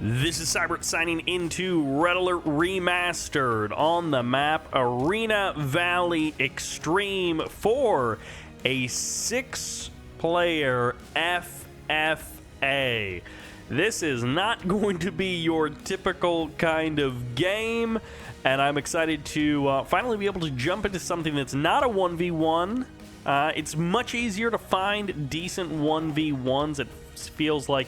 This is Sybert signing into Red Alert Remastered on the map Arena Valley Extreme for a 6-player FFA. This is not going to be your typical kind of game, and I'm excited to finally be able to jump into something that's not a 1v1. It's much easier to find decent 1v1s. It feels like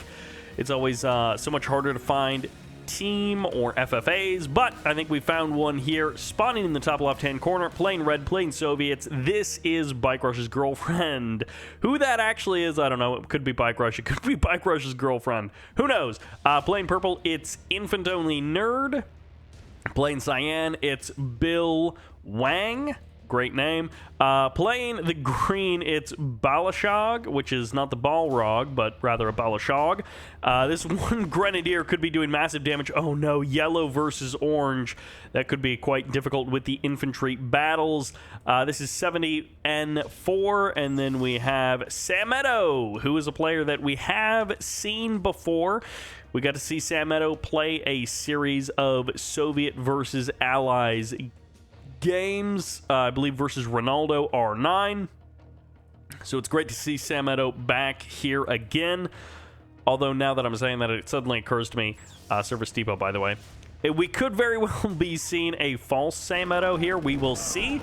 it's always so much harder to find team or FFAs, but I think we found one here, spawning in the top left-hand corner, playing red, playing Soviets. This is BikeRush's girlfriend. Who that actually is, I don't know. It could be BikeRush. It could be BikeRush's girlfriend. Who knows? Playing purple, it's InfantOny Nerd. Playing cyan, it's Bill Wang. Great name. Playing the green, it's Balishag, which is not the Balrog, but rather a Balishag. This one Grenadier could be doing massive damage. Oh no, yellow versus orange. That could be quite difficult with the infantry battles. This is 70N4, and then we have Samuetto, who is a player that we have seen before. We got to see Samuetto play a series of Soviet versus Allies games, I believe versus Ronaldo R9. So it's great to see Samuetto back here again. Although now that I'm saying that, it suddenly occurs to me, Service Depot, by the way, we could very well be seeing a false Samuetto here. We will see.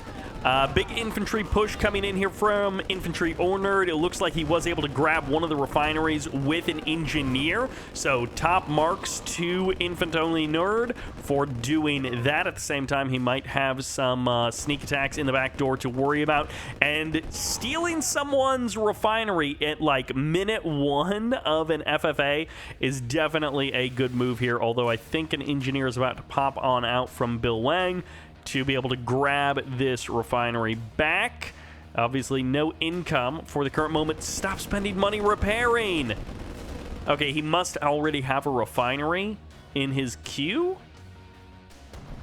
Big infantry push coming in here from InfantOny Nerd. It looks like he was able to grab one of the refineries with an engineer. So top marks to InfantOny Nerd for doing that. At the same time, he might have some sneak attacks in the back door to worry about. And stealing someone's refinery at like minute 1 of an FFA is definitely a good move here. Although I think an engineer is about to pop on out from Bill Wang to be able to grab this refinery back. Obviously, no income for the current moment. Stop spending money repairing. Okay, he must already have a refinery in his queue.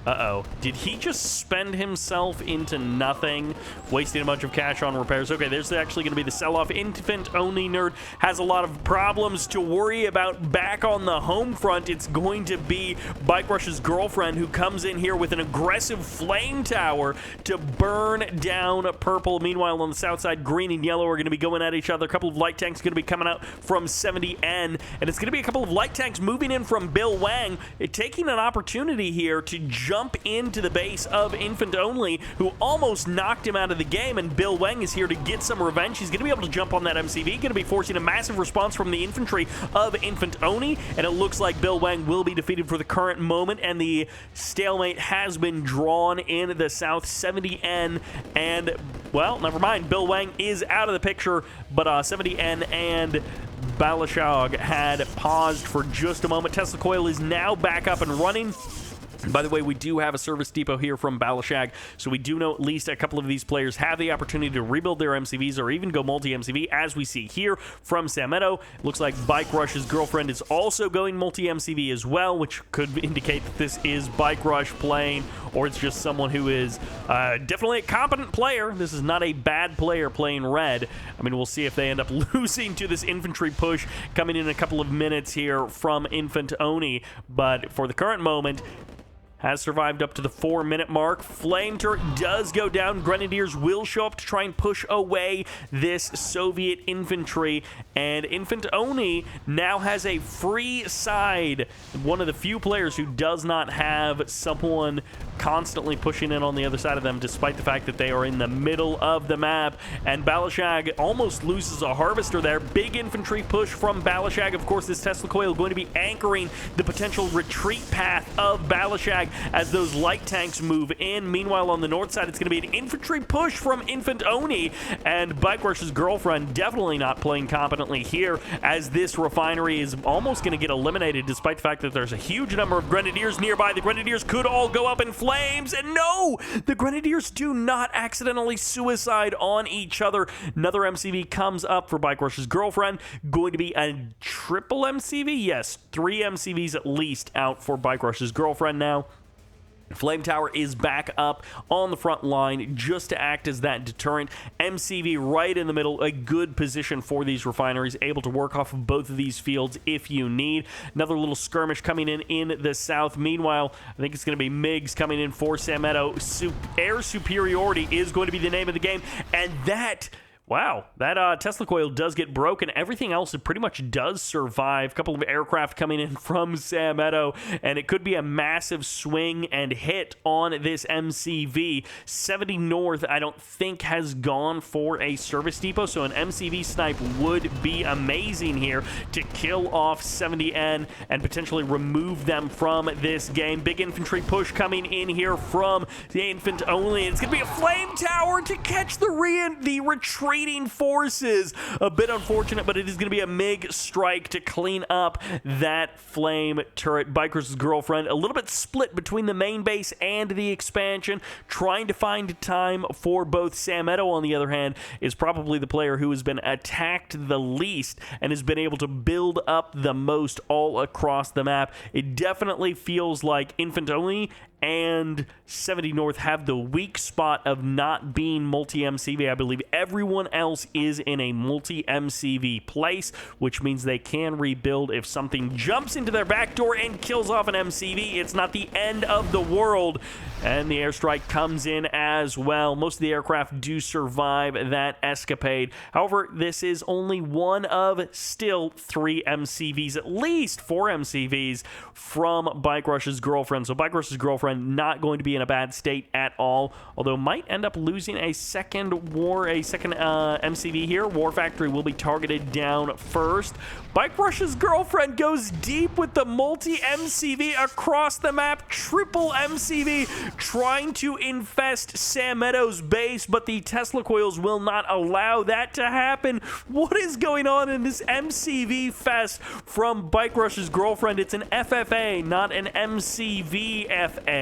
Uh-oh. Did he just spend himself into nothing, wasting a bunch of cash on repairs? Okay, there's actually going to be the sell-off. InfantOny Nerd has a lot of problems to worry about back on the home front. It's going to be BikeRush's girlfriend who comes in here with an aggressive flame tower to burn down purple. Meanwhile, on the south side, green and yellow are going to be going at each other. A couple of light tanks going to be coming out from 70N, and it's going to be a couple of light tanks moving in from Bill Wang, taking an opportunity here to jump into the base of InfantOny, who almost knocked him out of the game, and Bill Wang is here to get some revenge. He's going to be able to jump on that MCV, going to be forcing a massive response from the infantry of InfantOny, and it looks like Bill Wang will be defeated for the current moment, and the stalemate has been drawn in the south. 70N, and, well, never mind. Bill Wang is out of the picture, but 70N and Balishag had paused for just a moment. Tesla Coil is now back up and running. By the way, we do have a service depot here from Balishag, so we do know at least a couple of these players have the opportunity to rebuild their MCVs or even go multi-MCV, as we see here from Samuetto. Looks like BikeRush's girlfriend is also going multi-MCV as well, which could indicate that this is BikeRush playing, or it's just someone who is definitely a competent player. This is not a bad player playing red. I mean, we'll see if they end up losing to this infantry push coming in a couple of minutes here from InfantOny, but for the current moment, has survived up to the 4-minute mark. Flame turret does go down. Grenadiers will show up to try and push away this Soviet infantry. And InfantOny now has a free side. One of the few players who does not have someone constantly pushing in on the other side of them, despite the fact that they are in the middle of the map. And Balishag almost loses a harvester there. Big infantry push from Balishag. Of course, this Tesla Coil going to be anchoring the potential retreat path of Balishag as those light tanks move in. Meanwhile, on the north side, it's going to be an infantry push from InfantOny, and BikeRush's girlfriend definitely not playing competently here, as this refinery is almost going to get eliminated, despite the fact that there's a huge number of Grenadiers nearby. The Grenadiers could all go up in flames, and no! The Grenadiers do not accidentally suicide on each other. Another MCV comes up for BikeRush's girlfriend. Going to be a triple MCV? Yes, 3 MCVs at least out for BikeRush's girlfriend now. Flame Tower is back up on the front line just to act as that deterrent. MCV right in the middle, a good position for these refineries, able to work off of both of these fields if you need. Another little skirmish coming in the south. Meanwhile, I think it's going to be MiGs coming in for Samuetto. Air superiority is going to be the name of the game, and that... Wow, that Tesla coil does get broken. Everything else, it pretty much does survive. A couple of aircraft coming in from Samuetto, and it could be a massive swing and hit on this MCV. 70 North, I don't think, has gone for a service depot, so an MCV snipe would be amazing here to kill off 70N and potentially remove them from this game. Big infantry push coming in here from the InfantOny. It's going to be a flame tower to catch the retreat forces. A bit unfortunate, but it is going to be a MiG strike to clean up that flame turret. BikeRush's girlfriend, a little bit split between the main base and the expansion, trying to find time for both. Samuetto, on the other hand, is probably the player who has been attacked the least and has been able to build up the most all across the map. It definitely feels like InfantOny and 70 North have the weak spot of not being multi-MCV. I believe everyone else is in a multi-MCV place, which means they can rebuild if something jumps into their back door and kills off an MCV. It's not the end of the world. And the airstrike comes in as well. Most of the aircraft do survive that escapade. However, this is only one of still 3 MCVs, at least 4 MCVs from BikeRush's girlfriend. So BikeRush's girlfriend not going to be in a bad state at all, although might end up losing a second MCV here. War Factory will be targeted down first. BikeRush's girlfriend goes deep with the multi-MCV across the map. Triple MCV trying to infest Samuetto's base, but the Tesla coils will not allow that to happen. What is going on in this MCV fest from BikeRush's girlfriend? It's an FFA, not an MCVFA.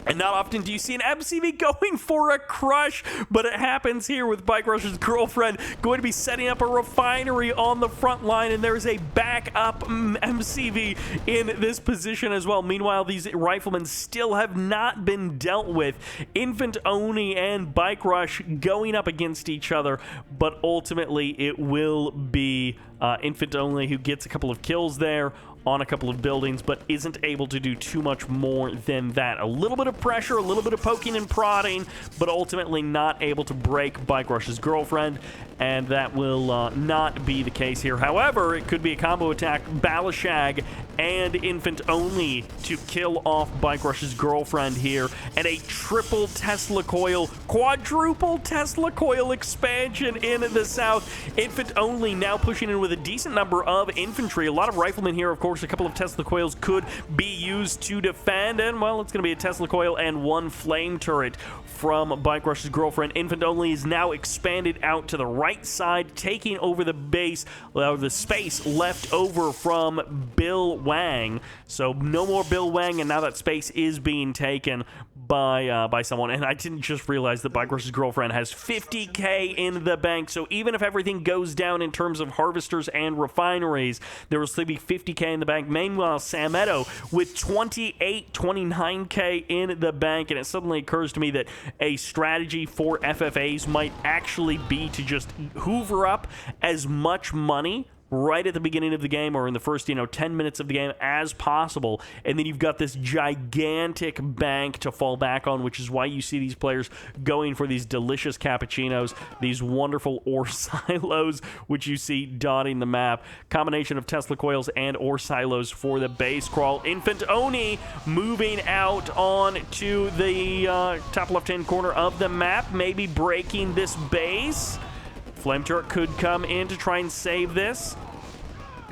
And not often do you see an MCV going for a crush, but it happens here with BikeRush's girlfriend going to be setting up a refinery on the front line, and there's a backup MCV in this position as well. Meanwhile, these riflemen still have not been dealt with. InfantOny and BikeRush going up against each other, but ultimately it will be InfantOny who gets a couple of kills there on a couple of buildings, but isn't able to do too much more than that. A little bit of pressure, a little bit of poking and prodding, but ultimately not able to break BikeRush's girlfriend, and that will not be the case here. However, it could be a combo attack. Balishag and InfantOny to kill off BikeRush's girlfriend here, and a triple Tesla coil, quadruple Tesla coil expansion in the south. InfantOny now pushing in with a decent number of infantry. A lot of riflemen here, of course. A couple of Tesla coils could be used to defend, and well, it's going to be a Tesla coil and 1 flame turret from BikeRush's girlfriend. InfantOny is now expanded out to the right side, taking over the base, the space left over from Bill Wang. So no more Bill Wang, and now that space is being taken by someone. And I didn't just realize that BikeRush's girlfriend has 50k in the bank, so even if everything goes down in terms of harvesters and refineries, there will still be 50k in the bank. Meanwhile, Samuetto with 29k in the bank, and it suddenly occurs to me that a strategy for FFAs might actually be to just hoover up as much money right at the beginning of the game, or in the first 10 minutes of the game as possible, and then you've got this gigantic bank to fall back on, which is why you see these players going for these delicious cappuccinos, these wonderful ore silos, which you see dotting the map. Combination of Tesla coils and ore silos for the base crawl. InfantOny moving out on to the top left-hand corner of the map, maybe breaking this base. Flame turret could come in to try and save this.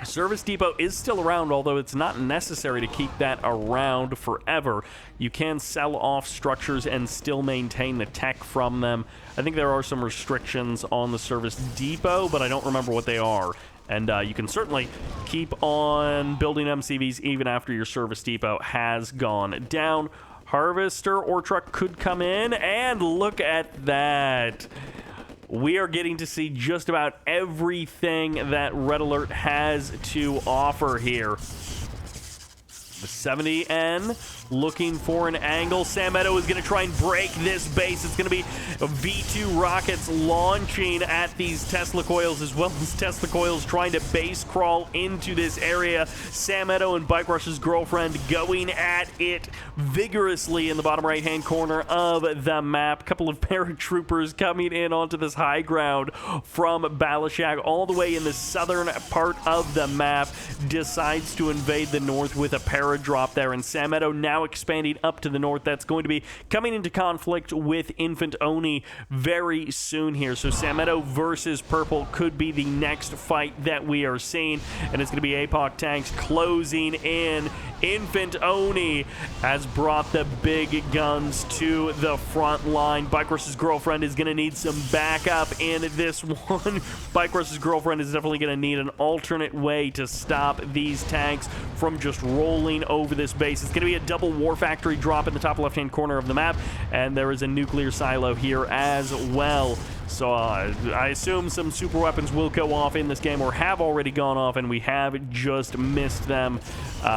Service depot is still around, although it's not necessary to keep that around forever. You can sell off structures and still maintain the tech from them. I think there are some restrictions on the service depot, but I don't remember what they are. And you can certainly keep on building MCVs even after your service depot has gone down. Harvester or truck could come in, and look at that. We are getting to see just about everything that Red Alert has to offer here. 70N looking for an angle. Samuetto is going to try and break this base. It's going to be V2 rockets launching at these Tesla coils, as well as Tesla coils trying to base crawl into this area. Samuetto and BikeRush's girlfriend going at it vigorously in the bottom right-hand corner of the map. A couple of paratroopers coming in onto this high ground from Balishag all the way in the southern part of the map. Decides to invade the north with a paradrop there, and Samuetto now expanding up to the north. That's going to be coming into conflict with InfantOny very soon here. So Samuetto versus Purple could be the next fight that we are seeing, and it's going to be APOC tanks closing in. InfantOny has brought the big guns to the front line. BikeRush's girlfriend is going to need some backup in this one. BikeRush's girlfriend is definitely going to need an alternate way to stop these tanks from just rolling over this base. It's going to be a double war factory drop in the top left-hand corner of the map, and there is a nuclear silo here as well. So I assume some super weapons will go off in this game, or have already gone off, and we have just missed them.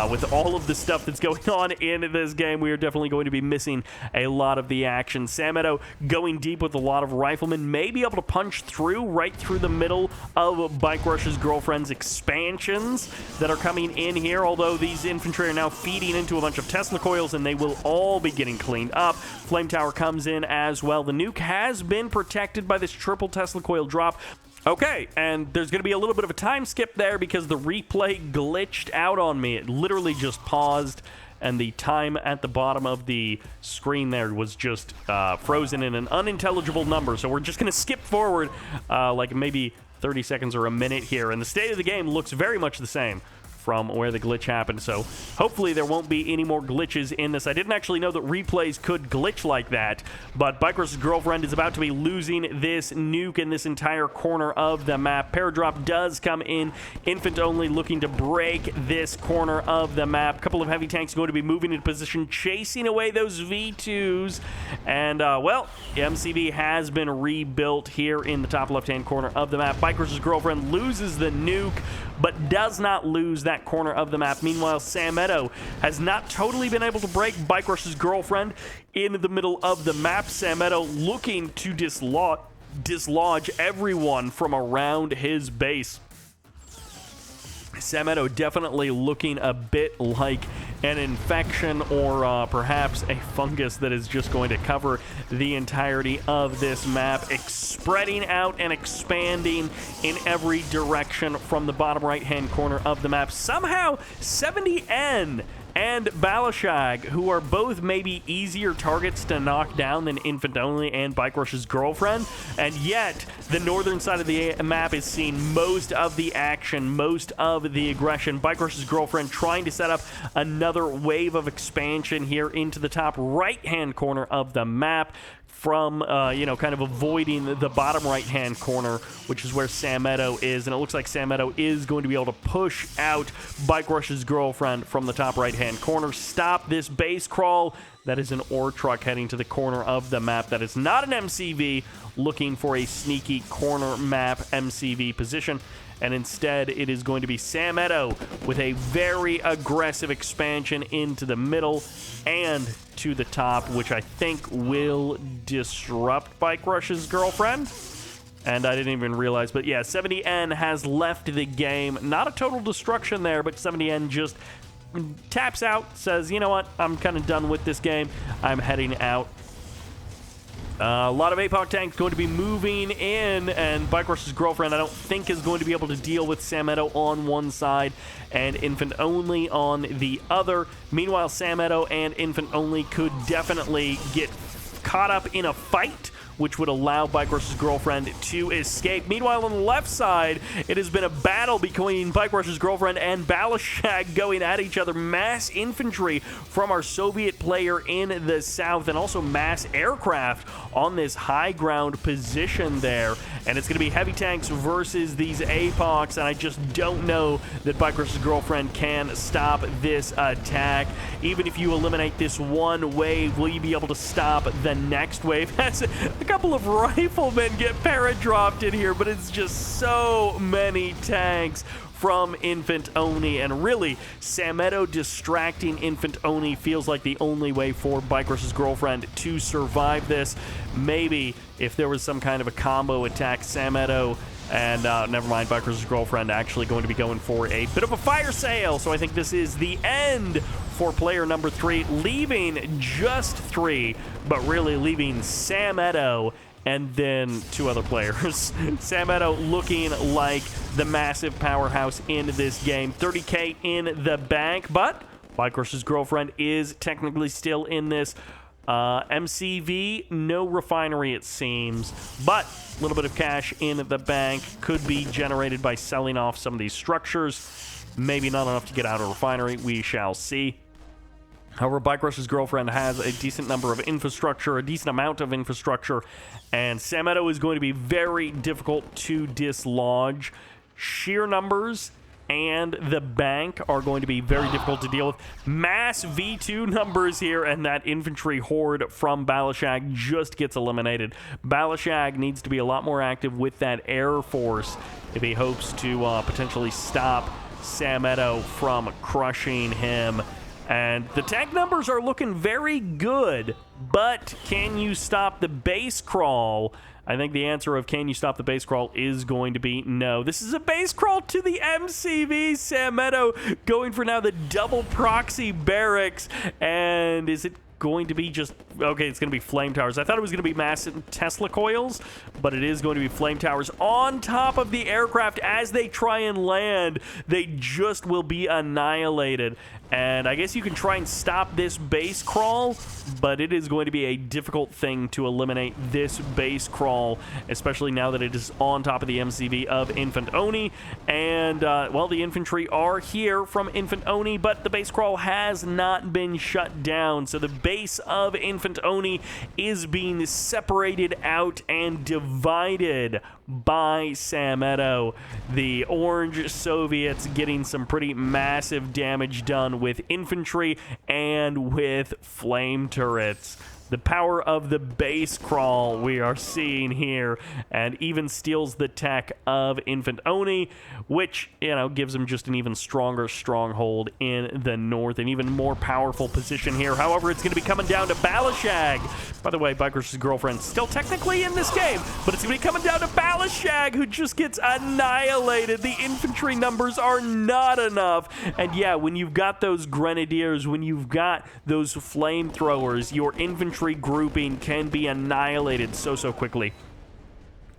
With all of the stuff that's going on in this game, we are definitely going to be missing a lot of the action. Samuetto going deep with a lot of riflemen, may be able to punch through right through the middle of BikeRush's girlfriend's expansions that are coming in here, although these infantry are now feeding into a bunch of Tesla coils, and they will all be getting cleaned up. Flame Tower comes in as well. The nuke has been protected by this triple Tesla coil drop. Okay, and there's going to be a little bit of a time skip there because the replay glitched out on me. It literally just paused, and the time at the bottom of the screen there was just frozen in an unintelligible number. So we're just going to skip forward like maybe 30 seconds or a minute here, and the state of the game looks very much the same from where the glitch happened, so hopefully there won't be any more glitches in this. I didn't actually know that replays could glitch like that, but BikeRush's girlfriend is about to be losing this nuke in this entire corner of the map. Paradrop does come in. InfantOny looking to break this corner of the map. A couple of heavy tanks going to be moving into position, chasing away those V2s, and well, MCV has been rebuilt here in the top left-hand corner of the map. BikeRush's girlfriend loses the nuke, but does not lose that corner of the map. Meanwhile, Samuetto has not totally been able to break BikeRush's girlfriend in the middle of the map. Samuetto looking to dislodge everyone from around his base. Samuetto definitely looking a bit like an infection, or perhaps a fungus that is just going to cover the entirety of this map, spreading out and expanding in every direction from the bottom right-hand corner of the map. Somehow, 70N and Balishag, who are both maybe easier targets to knock down than InfantOny and BikeRush's girlfriend, and yet the northern side of the map is seeing most of the action, most of the aggression. BikeRush's girlfriend trying to set up another wave of expansion here into the top right-hand corner of the map, from, you know, kind of avoiding the bottom right-hand corner, which is where Samuetto is. And it looks like Samuetto is going to be able to push out BikeRush's girlfriend from the top right-hand corner. Stop this base crawl. That is an ore truck heading to the corner of the map. That is not an MCV looking for a sneaky corner map MCV position. And instead, it is going to be Samuetto with a very aggressive expansion into the middle and to the top, which I think will disrupt BikeRush's girlfriend. And I didn't even realize, but yeah, 70N has left the game. Not a total destruction there, but 70N just taps out, says, you know what, I'm kind of done with this game. I'm heading out. A lot of APOC tanks going to be moving in, and BikeRush's girlfriend I don't think is going to be able to deal with Samuetto on one side and InfantOny on the other. Meanwhile, Samuetto and InfantOny could definitely get caught up in a fight, which would allow BikeRush's girlfriend to escape. Meanwhile, on the left side, it has been a battle between BikeRush's girlfriend and Balishag going at each other. Mass infantry from our Soviet player in the south, and also mass aircraft on this high ground position there. And it's going to be heavy tanks versus these APOCs, and I just don't know that BikeRush's girlfriend can stop this attack. Even if you eliminate this one wave, will you be able to stop the next wave? That's a couple of riflemen get paradropped in here, but it's just so many tanks from InfantOny, and really, Samuetto distracting InfantOny feels like the only way for BikeRush's girlfriend to survive this. Maybe if there was some kind of a combo attack, Samuetto and never mind, BikeRush's girlfriend actually going to be going for a bit of a fire sale. So I think this is the end for player number 3, leaving just 3, but really leaving Samuetto and then 2 other players. Samuetto looking like the massive powerhouse in this game. 30K in the bank, but BikeRush's girlfriend is technically still in this. MCV, no refinery it seems, but a little bit of cash in the bank could be generated by selling off some of these structures. Maybe not enough to get out a refinery. We shall see. However, BikeRush's girlfriend has a decent number of infrastructure, a decent amount of infrastructure, and Samuetto is going to be very difficult to dislodge. Sheer numbers and the bank are going to be very difficult to deal with. Mass V2 numbers here, and that infantry horde from Balishag just gets eliminated. Balishag needs to be a lot more active with that air force if he hopes to potentially stop Samuetto from crushing him. And the tank numbers are looking very good, but can you stop the base crawl? I think the answer of can you stop the base crawl is going to be no. This is a base crawl to the MCV. Samuetto going for now the double proxy barracks. And is it going to be just... okay, it's going to be flame towers. I thought it was going to be massive Tesla coils, but it is going to be flame towers on top of the aircraft as they try and land. They just will be annihilated. And I guess you can try and stop this base crawl, but it is going to be a difficult thing to eliminate this base crawl, especially now that it is on top of the MCV of InfantOny. And, well, the infantry are here from InfantOny, but the base crawl has not been shut down. So the base of InfantOny is being separated out and divided by Samuetto. The orange Soviets getting some pretty massive damage done with infantry and with flame turrets. The power of the base crawl we are seeing here, and even steals the tech of InfantOny, which, you know, gives him just an even stronger stronghold in the north, an even more powerful position here. However, it's going to be coming down to Balishag. By the way, BikeRush's girlfriend still technically in this game, but it's going to be coming down to Balishag, who just gets annihilated. The infantry numbers are not enough. And yeah, when you've got those grenadiers, when you've got those flamethrowers, your infantry grouping can be annihilated so quickly.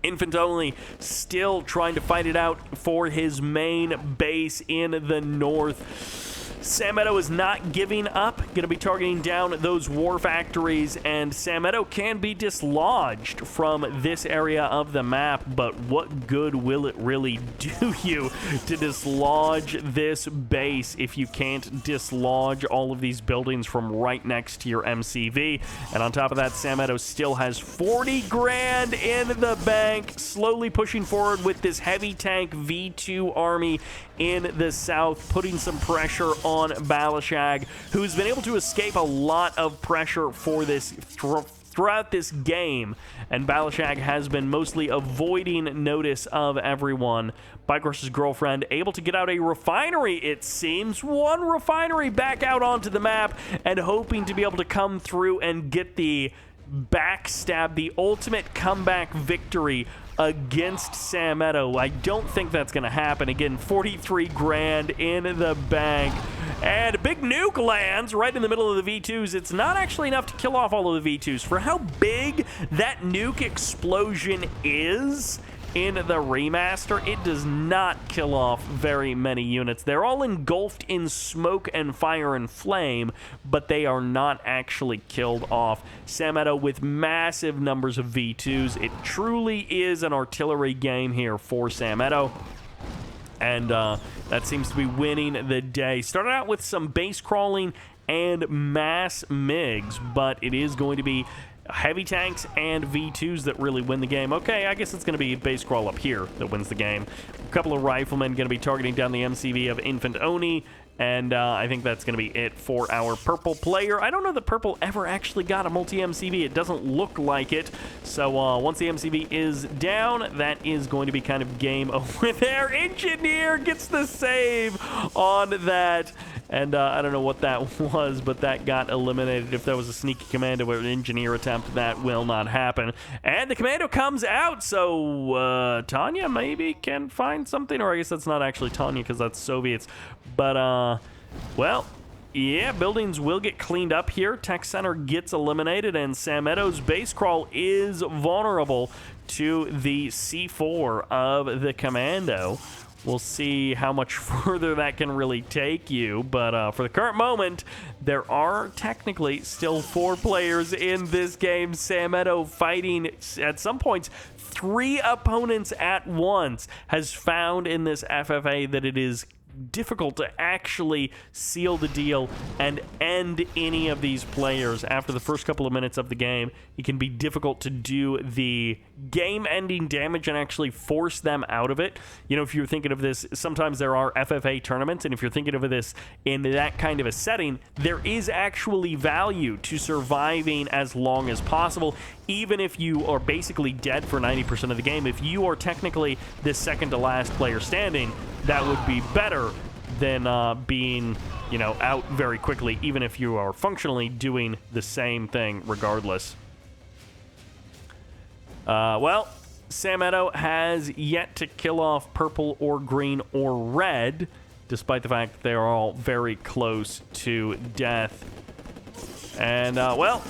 InfantOny still trying to fight it out for his main base in the north. Samuetto is not giving up, going to be targeting down those war factories, and Samuetto can be dislodged from this area of the map, but what good will it really do you to dislodge this base if you can't dislodge all of these buildings from right next to your MCV? And on top of that, Samuetto still has 40 grand in the bank, slowly pushing forward with this heavy tank V2 army in the south, putting some pressure on Balishag, who's been able to escape a lot of pressure for this throughout this game, and Balishag has been mostly avoiding notice of everyone. BikeRush's girlfriend able to get out a refinery, it seems. One refinery back out onto the map, and hoping to be able to come through and get the backstab, the ultimate comeback victory against Samuetto. I don't think that's going to happen. Again, 43 grand in the bank. And a big nuke lands right in the middle of the V2s. It's not actually enough to kill off all of the V2s. For how big that nuke explosion is in the remaster, it does not kill off very many units. They're all engulfed in smoke and fire and flame, but they are not actually killed off. Samuetto with massive numbers of V2s. It truly is an artillery game here for Samuetto. And that seems to be winning the day. Started out with some base crawling and mass MiGs, but it is going to be heavy tanks and V2s that really win the game. Okay, I guess it's going to be base crawl up here that wins the game. A couple of riflemen going to be targeting down the MCV of InfantOny, And I think that's going to be it for our purple player. I don't know that purple ever actually got a multi-MCV. It doesn't look like it. So once the MCV is down, that is going to be kind of game over there. Engineer gets the save on that. And I don't know what that was, but that got eliminated. If there was a sneaky commando or an engineer attempt, that will not happen. And the commando comes out, so Tanya maybe can find something. Or I guess that's not actually Tanya because that's Soviets. But, well, yeah, buildings will get cleaned up here. Tech Center gets eliminated, and Samuetto's base crawl is vulnerable to the C4 of the commando. We'll see how much further that can really take you, but for the current moment, there are technically still 4 players in this game. Samuetto fighting, at some points, 3 opponents at once, has found in this FFA that it is difficult to actually seal the deal and end any of these players after the first couple of minutes of the game. It can be difficult to do the game-ending damage and actually force them out of it. You know, if you're thinking of this, sometimes there are FFA tournaments, and if you're thinking of this in that kind of a setting, there is actually value to surviving as long as possible, even if you are basically dead for 90% of the game. If you are technically the second to last player standing, that would be better than being, you know, out very quickly, even if you are functionally doing the same thing regardless. Well, Samuetto has yet to kill off purple or green or red, despite the fact that they are all very close to death. And, well,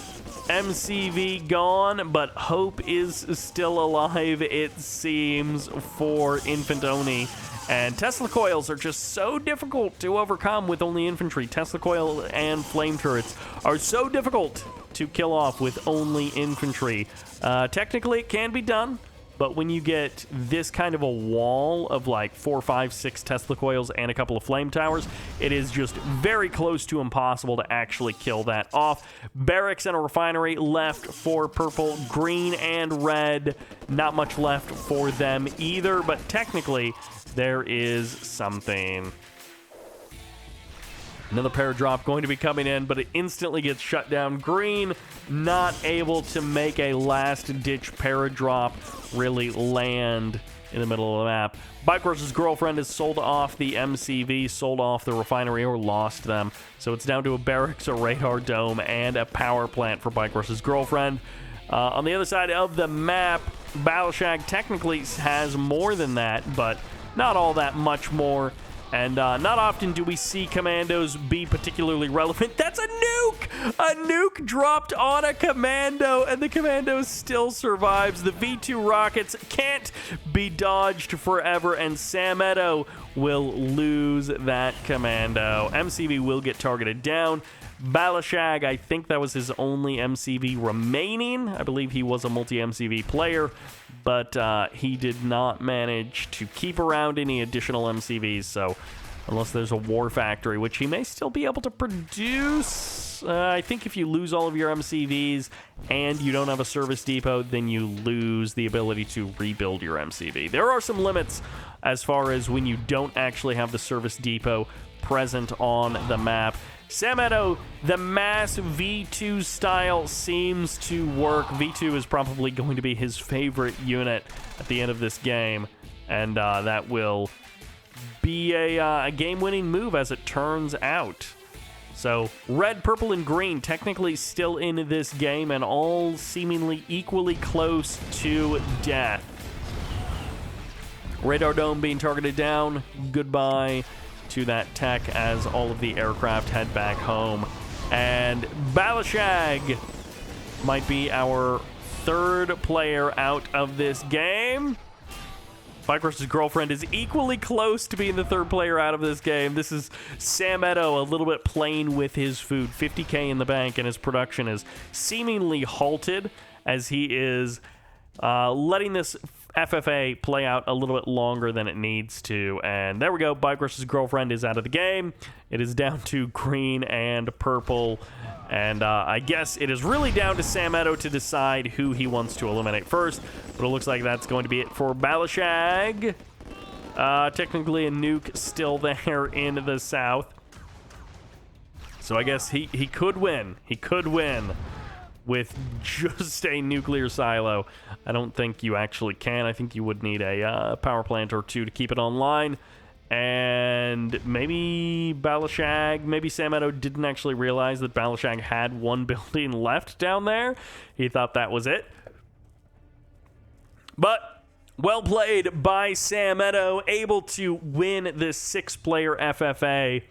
MCV gone, but hope is still alive, it seems, for InfantOny. And Tesla coils are just so difficult to overcome with only infantry. Tesla coil and flame turrets are so difficult to kill off with only infantry. Technically, it can be done, but when you get this kind of a wall of like 4, 5, 6 Tesla coils and a couple of flame towers, it is just very close to impossible to actually kill that off. Barracks and a refinery left for purple, green, and red. Not much left for them either, but technically there is something. Another paradrop going to be coming in, but it instantly gets shut down. Green not able to make a last-ditch paradrop really land in the middle of the map. BikeRush's girlfriend has sold off the MCV, sold off the refinery, or lost them. So it's down to a barracks, a radar dome, and a power plant for BikeRush's girlfriend. On the other side of the map, Balishag technically has more than that, but not all that much more. And not often do we see commandos be particularly relevant. That's a nuke! A nuke dropped on a commando, and the commando still survives. The V2 rockets can't be dodged forever, and Samuetto will lose that commando. MCV will get targeted down. Balishag, I think that was his only MCV remaining. I believe he was a multi-MCV player, but he did not manage to keep around any additional MCVs, so unless there's a war factory, which he may still be able to produce. I think if you lose all of your MCVs and you don't have a service depot, then you lose the ability to rebuild your MCV. There are some limits as far as when you don't actually have the service depot present on the map. Samuetto, the mass V2 style seems to work. V2 is probably going to be his favorite unit at the end of this game, and that will be a game-winning move as it turns out. So, red, purple, and green technically still in this game and all seemingly equally close to death. Radar dome being targeted down. Goodbye to that tech as all of the aircraft head back home. And Balishag might be our third player out of this game. BikeRush's girlfriend is equally close to being the third player out of this game. This is Samuetto a little bit playing with his food. 50K in the bank, and his production is seemingly halted as he is letting this FFA play out a little bit longer than it needs to. And there we go. BikeRush's girlfriend is out of the game. It is down to green and purple. And I guess it is really down to Samuetto to decide who he wants to eliminate first. But it looks like that's going to be it for Balishag. Technically a nuke still there in the south. So I guess he could win. He could win with just a nuclear silo. I don't think you actually can. I think you would need a power plant or two to keep it online. And maybe Balishag, maybe Samuetto didn't actually realize that Balishag had one building left down there. He thought that was it. But well played by Samuetto, able to win this 6-player FFA.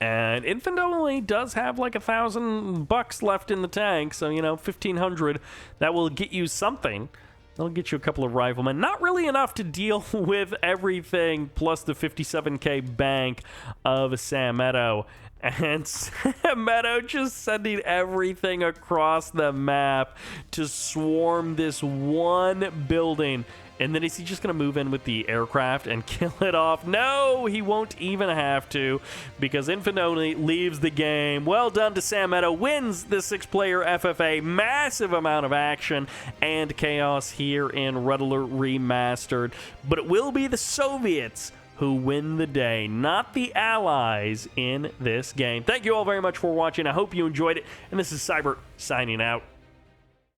And InfantOny does have like $1,000 left in the tank, so, you know, 1,500. That will get you something. That'll get you a couple of riflemen. Not really enough to deal with everything, plus the 57k bank of Samuetto. And Samuetto just sending everything across the map to swarm this one building. And then is he just going to move in with the aircraft and kill it off? No, he won't even have to, because InfantOny leaves the game. Well done to Samuetto, wins the 6-player FFA. Massive amount of action and chaos here in Red Alert Remastered. But it will be the Soviets who win the day, not the Allies in this game. Thank you all very much for watching. I hope you enjoyed it. And this is Sybert signing out.